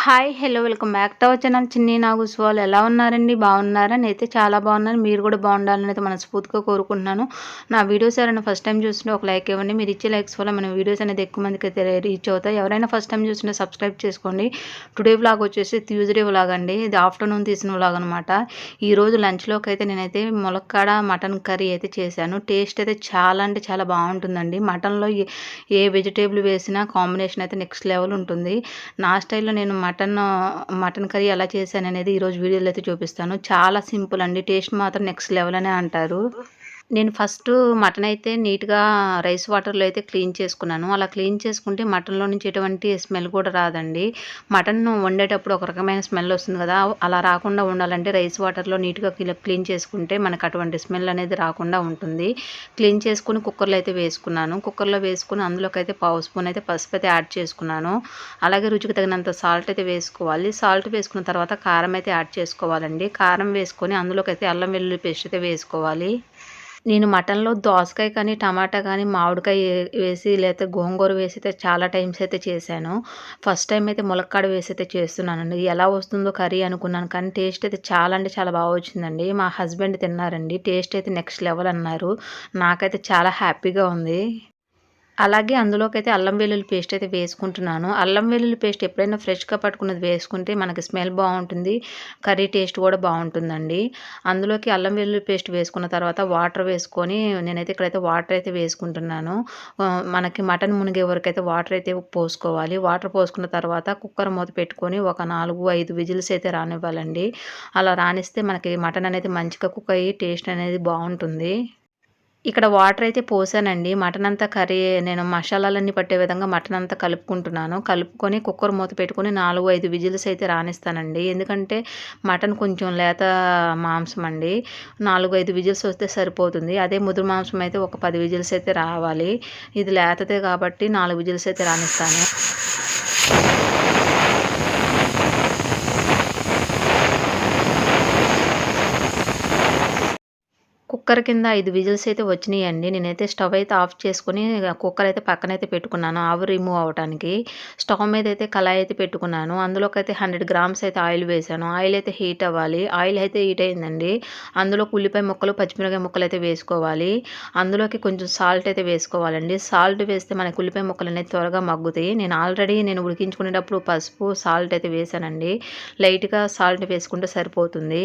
Hi! Hello! Welcome back to our channel చిన్ని నాగూస్ వాళ్ళు ఎలా ఉన్నారండి? బాగున్నారా? నేనైతే చాలా బాగున్నాను. మీరు కూడా బాగుండాలని అయితే మనస్ఫూర్తిగా కోరుకుంటున్నాను. నా వీడియోస్ ఎవరైనా ఫస్ట్ టైం చూస్తుంటే ఒక లైక్ ఇవ్వండి. మీరు ఇచ్చే లైక్స్ వల్ల మన వీడియోస్ అనేది ఎక్కువ మందికి అయితే రీచ్ అవుతాయి. ఎవరైనా ఫస్ట్ టైం చూస్తుంటే సబ్స్క్రైబ్ చేసుకోండి. టుడే వ్లాగ్ వచ్చేసి ట్యూస్డే వ్లాగ్ అండి. ఇది ఆఫ్టర్నూన్ తీసిన వ్లాగ్ అనమాట. ఈరోజు లంచ్‌లోకి అయితే నేనైతే ములక్కాడ మటన్ కర్రీ అయితే చేశాను. టేస్ట్ అయితే చాలా అంటే చాలా బాగుంటుందండి. మటన్‌లో ఏ వెజిటేబుల్ వేసినా కాంబినేషన్ అయితే నెక్స్ట్ లెవెల్ ఉంటుంది. నా స్టైల్‌లో నేను మటన్ కర్రీ ఎలా చేశాననేది ఈరోజు వీడియోలో అయితే చూపిస్తాను. చాలా సింపుల్ అండి. టేస్ట్ మాత్రం నెక్స్ట్ లెవెల్ అనే అంటారు. నేను ఫస్టు మటన్ అయితే నీట్‌గా రైస్ వాటర్‌లో అయితే క్లీన్ చేసుకున్నాను. అలా క్లీన్ చేసుకుంటే మటన్‌లో నుంచి ఎటువంటి స్మెల్ కూడా రాదండి. మటన్ వండేటప్పుడు ఒక రకమైన స్మెల్ వస్తుంది కదా! అలా రాకుండా ఉండాలంటే రైస్ వాటర్‌లో నీట్‌గా క్లీన్ చేసుకుంటే మనకు అటువంటి స్మెల్ అనేది రాకుండా ఉంటుంది. క్లీన్ చేసుకొని కుక్కర్‌లో అయితే వేసుకున్నాను. కుక్కర్‌లో వేసుకొని అందులోకైతే పావు స్పూన్ అయితే పసుపు అయితే యాడ్ చేసుకున్నాను. అలాగే రుచికి తగినంత సాల్ట్ అయితే వేసుకోవాలి. సాల్ట్ వేసుకున్న తర్వాత కారం అయితే యాడ్ చేసుకోవాలండి. కారం వేసుకొని అందులోకైతే అల్లం వెల్లుల్లి పేస్ట్ అయితే వేసుకోవాలి. నేను మటన్‌లో దోసకాయ కానీ, టమాటా కానీ, మామిడికాయ వేసి లేతే గోంగూర వేసి అయితే చాలా టైమ్స్ అయితే చేశాను. ఫస్ట్ టైమ్ అయితే ములక్కాడ వేసి అయితే చేస్తున్నానండి. ఎలా వస్తుందో కర్రీ అనుకున్నాను. కానీ టేస్ట్ అయితే చాలా అంటే చాలా బాగా వచ్చిందండి. మా హస్బెండ్ తిన్నారండి. టేస్ట్ అయితే నెక్స్ట్ లెవెల్ అన్నారు. నాకైతే చాలా హ్యాపీగా ఉంది. అలాగే అందులోకైతే అల్లం వెల్లుల్లి పేస్ట్ అయితే వేసుకుంటున్నాను. అల్లం వెల్లుల్లి పేస్ట్ ఎప్పుడైనా ఫ్రెష్‌గా పట్టుకున్నది వేసుకుంటే మనకి స్మెల్ బావుంటుంది. కర్రీ టేస్ట్ కూడా బావుంటుందండి. అందులోకి అల్లం వెల్లుల్లి పేస్ట్ వేసుకున్న తర్వాత వాటర్ వేసుకొని నేనైతే ఇక్కడైతే వాటర్ అయితే వేసుకుంటున్నాను. మనకి మటన్ మునిగే వరకైతే వాటర్ అయితే పోసుకోవాలి. వాటర్ పోసుకున్న తర్వాత కుక్కర్ మూత పెట్టుకొని ఒక 4, 5 విజిల్స్ అయితే రానివ్వాలండి. అలా రానిస్తే మనకి మటన్ అనేది మంచిగా కుక్ అయ్యి టేస్ట్ అనేది బావుంటుంది. ఇక్కడ వాటర్ అయితే పోసానండి. మటన్ అంతా కర్రీ నేను మసాలాలన్నీ పట్టే విధంగా మటన్ అంతా కలుపుకుంటున్నాను. కలుపుకొని కుక్కర్ మూత పెట్టుకొని 4, 5 విజిల్స్ అయితే రానిస్తానండి. ఎందుకంటే మటన్ కొంచెం లేత మాంసం అండి. 4, 5 విజిల్స్ వస్తే సరిపోతుంది. అదే ముదురు మాంసం అయితే ఒక 10 విజిల్స్ అయితే రావాలి. ఇది లేతదే కాబట్టి 4 విజిల్స్ అయితే రానిస్తాను. కుక్కర్ కింద 5 విజిల్స్ అయితే వచ్చినియండి. నేనైతే స్టవ్ అయితే ఆఫ్ చేసుకొని కుక్కర్ అయితే పక్కనైతే పెట్టుకున్నాను. ఆవిరి రిమూవ్ అవ్వటానికి. స్టవ్ మీద అయితే కళాయి అయితే పెట్టుకున్నాను. అందులోకైతే 100 గ్రామ్స్ అయితే ఆయిల్ వేశాను. ఆయిల్ అయితే హీట్ అవ్వాలి. ఆయిల్ అయితే హీట్ అయిందండి. అందులోకి ఉల్లిపాయ ముక్కలు, పచ్చిమిరపకాయ ముక్కలు అయితే వేసుకోవాలి. అందులోకి కొంచెం సాల్ట్ అయితే వేసుకోవాలండి. సాల్ట్ వేస్తే మనకి ఉల్లిపాయ ముక్కలు అనేది త్వరగా మగ్గుతాయి. నేను ఉడికించుకునేటప్పుడు పసుపు, సాల్ట్ అయితే వేశానండి. లైట్‌గా సాల్ట్ వేసుకుంటే సరిపోతుంది.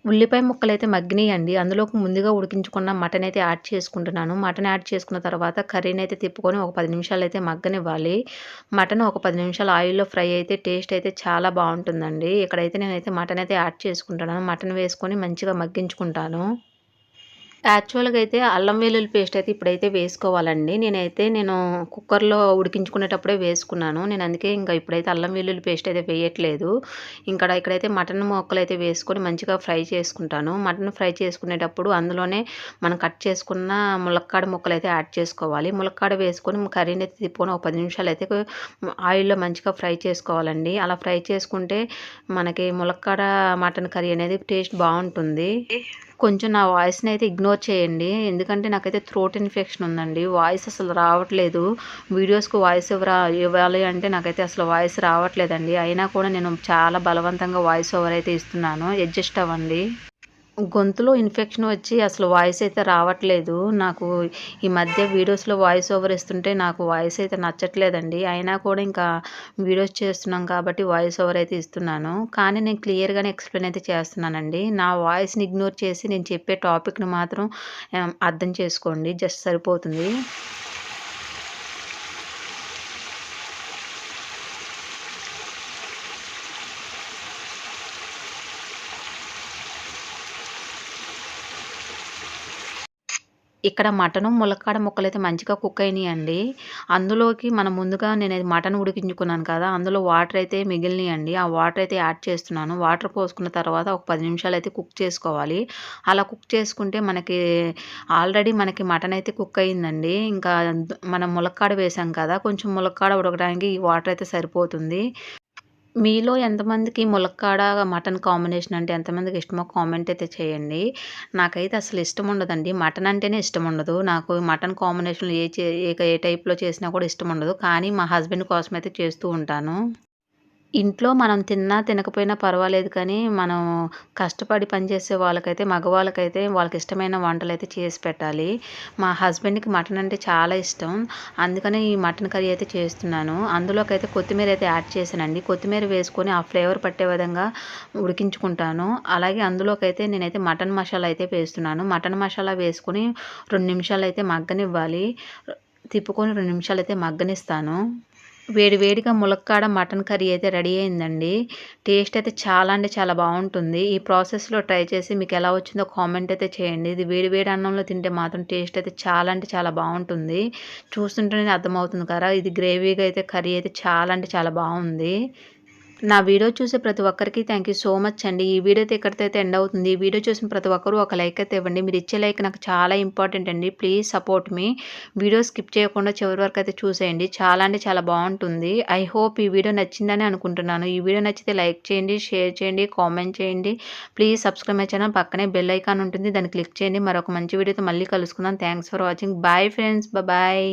ఉల్లిపాయ ముక్కలైతే మగ్గినియండి. అందులోకి ముందుగా ఉడికించుకున్న మటన్ అయితే యాడ్ చేసుకుంటున్నాను. మటన్ యాడ్ చేసుకున్న తర్వాత కర్రీనైతే తిప్పుకొని ఒక 10 నిమిషాలైతే మగ్గనివ్వాలి. మటన్ ఒక 10 నిమిషాలు ఆయిల్‌లో ఫ్రై అయితే టేస్ట్ అయితే చాలా బావుంటుందండి. ఇక్కడైతే నేనైతే మటన్ అయితే యాడ్ చేసుకుంటున్నాను. మటన్ వేసుకొని మంచిగా మగ్గించుకుంటాను. యాక్చువల్‌గా అయితే అల్లం వెల్లుల్లి పేస్ట్ అయితే ఇప్పుడైతే వేసుకోవాలండి. నేను కుక్కర్‌లో ఉడికించుకునేటప్పుడే వేసుకున్నాను. నేను అందుకే ఇప్పుడైతే అల్లం వెల్లుల్లి పేస్ట్ అయితే వేయట్లేదు. ఇక్కడైతే మటన్ ముక్కలైతే వేసుకొని మంచిగా ఫ్రై చేసుకుంటాను. మటన్ ఫ్రై చేసుకునేటప్పుడు అందులోనే మనం కట్ చేసుకున్న ములక్కాడ ముక్కలైతే యాడ్ చేసుకోవాలి. ములక్కాడ వేసుకొని కర్రీని అయితే తిప్పుకొని ఒక 10 నిమిషాలైతే ఆయిల్‌లో మంచిగా ఫ్రై చేసుకోవాలండి. అలా ఫ్రై చేసుకుంటే మనకి ములక్కాడ మటన్ కర్రీ అనేది టేస్ట్ బావుంటుంది. కొంచెం నా వాయిస్‌నైతే ఇగ్నోర్ చేయండి. ఎందుకంటే నాకైతే థ్రోట్ ఇన్ఫెక్షన్ ఉందండి. వాయిస్ అసలు రావట్లేదు. వీడియోస్‌కి వాయిస్ ఇవ్వాలి అంటే నాకైతే అసలు వాయిస్ రావట్లేదండి. అయినా కూడా నేను చాలా బలవంతంగా వాయిస్ ఓవర్ అయితే ఇస్తున్నాను. అడ్జస్ట్ అవ్వండి. గొంతులో ఇన్ఫెక్షన్ వచ్చి అసలు వాయిస్ అయితే రావట్లేదు. నాకు ఈ మధ్య వీడియోస్‌లో వాయిస్ ఓవర్ ఇస్తుంటే నాకు వాయిస్ అయితే నచ్చట్లేదండి. అయినా కూడా వీడియోస్ చేస్తున్నాం కాబట్టి వాయిస్ ఓవర్ అయితే ఇస్తున్నాను. కానీ నేను క్లియర్‌గానే ఎక్స్‌ప్లెయిన్ అయితే చేస్తున్నానండి. నా వాయిస్‌ని ఇగ్నోర్ చేసి నేను చెప్పే టాపిక్‌ని మాత్రం అర్థం చేసుకోండి. జస్ట్ సరిపోతుంది. ఇక్కడ మటను, ములక్కాడ ముక్కలైతే మంచిగా కుక్ అయినియండి. అందులోకి మనం ముందుగా నేనది మటన్ ఉడికించుకున్నాను కదా! అందులో వాటర్ అయితే మిగిలినియండి. ఆ వాటర్ అయితే యాడ్ చేస్తున్నాను. వాటర్ పోసుకున్న తర్వాత ఒక 10 నిమిషాలైతే కుక్ చేసుకోవాలి. అలా కుక్ చేసుకుంటే మనకి మటన్ అయితే కుక్ అయిందండి. మనం ములక్కాడ వేసాం కదా! కొంచెం ములక్కాడ ఉడకడానికి ఈ వాటర్ అయితే సరిపోతుంది. మీలో ఎంతమందికి ములక్కాడ, మటన్ కాంబినేషన్ అంటే ఎంతమందికి ఇష్టమో కామెంట్ అయితే చేయండి. నాకైతే అసలు ఇష్టం ఉండదండి. మటన్ అంటేనే ఇష్టం ఉండదు. నాకు మటన్ కాంబినేషన్‌లో ఏ టైప్‌లో చేసినా కూడా ఇష్టం ఉండదు. కానీ మా హస్బెండ్ కోసం అయితే చేస్తూ ఉంటాను. ఇంట్లో మనం తిన్నా, తినకపోయినా పర్వాలేదు కానీ, మనం కష్టపడి పనిచేసే వాళ్ళకైతే, మగవాళ్ళకైతే వాళ్ళకిష్టమైన వంటలైతే చేసి పెట్టాలి. మా హస్బెండ్‌కి మటన్ అంటే చాలా ఇష్టం. అందుకని ఈ మటన్ కర్రీ అయితే చేస్తున్నాను. అందులోకైతే కొత్తిమీర అయితే యాడ్ చేశానండి. కొత్తిమీర వేసుకొని ఆ ఫ్లేవర్ పట్టే విధంగా ఉడికించుకుంటాను. అలాగే అందులోకైతే నేనైతే మటన్ మసాలా అయితే వేస్తున్నాను. మటన్ మసాలా వేసుకొని 2 నిమిషాలైతే మగ్గనివ్వాలి. తిప్పుకొని 2 నిమిషాలైతే మగ్గనిస్తాను. వేడి వేడిగా ములక్కాడ మటన్ కర్రీ అయితే రెడీ అయిందండి. టేస్ట్ అయితే చాలా అంటే చాలా బావుంటుంది. ఈ ప్రాసెస్‌లో ట్రై చేసి మీకెలా వచ్చిందో కామెంట్ అయితే చేయండి. ఇది వేడి వేడి అన్నంలో తింటే మాత్రం టేస్ట్ అయితే చాలా అంటే చాలా బావుంటుంది. చూస్తుంటేనే అర్థమవుతుంది కదా! ఇది గ్రేవీగా అయితే కర్రీ అయితే చాలా అంటే చాలా బావుంది. నా వీడియో చూసే ప్రతి ఒక్కరికి థ్యాంక్ యూ సో మచ్ అండి. ఈ వీడియో అయితే ఇక్కడితో అయితే ఎండ్ అవుతుంది. ఈ వీడియో చూసిన ప్రతి ఒక్కరు ఒక లైక్ అయితే ఇవ్వండి. మీరు ఇచ్చే లైక్ నాకు చాలా ఇంపార్టెంట్ అండి. Please support me. Video skip చేయకుండా చివరి వరకు అయితే చూసేయండి. చాలా అంటే చాలా బావుంటుంది. ఐ హోప్ ఈ వీడియో నచ్చిందని అనుకుంటున్నాను. ఈ వీడియో నచ్చితే లైక్ చేయండి, షేర్ చేయండి, కామెంట్ చేయండి. Please subscribe my channel. పక్కనే బెల్ ఐకాన్ ఉంటుంది. దాన్ని క్లిక్ చేయండి. మరొక మంచి వీడియోతో మళ్ళీ కలుసుకుందాం. Thanks for watching. Bye friends. Bye.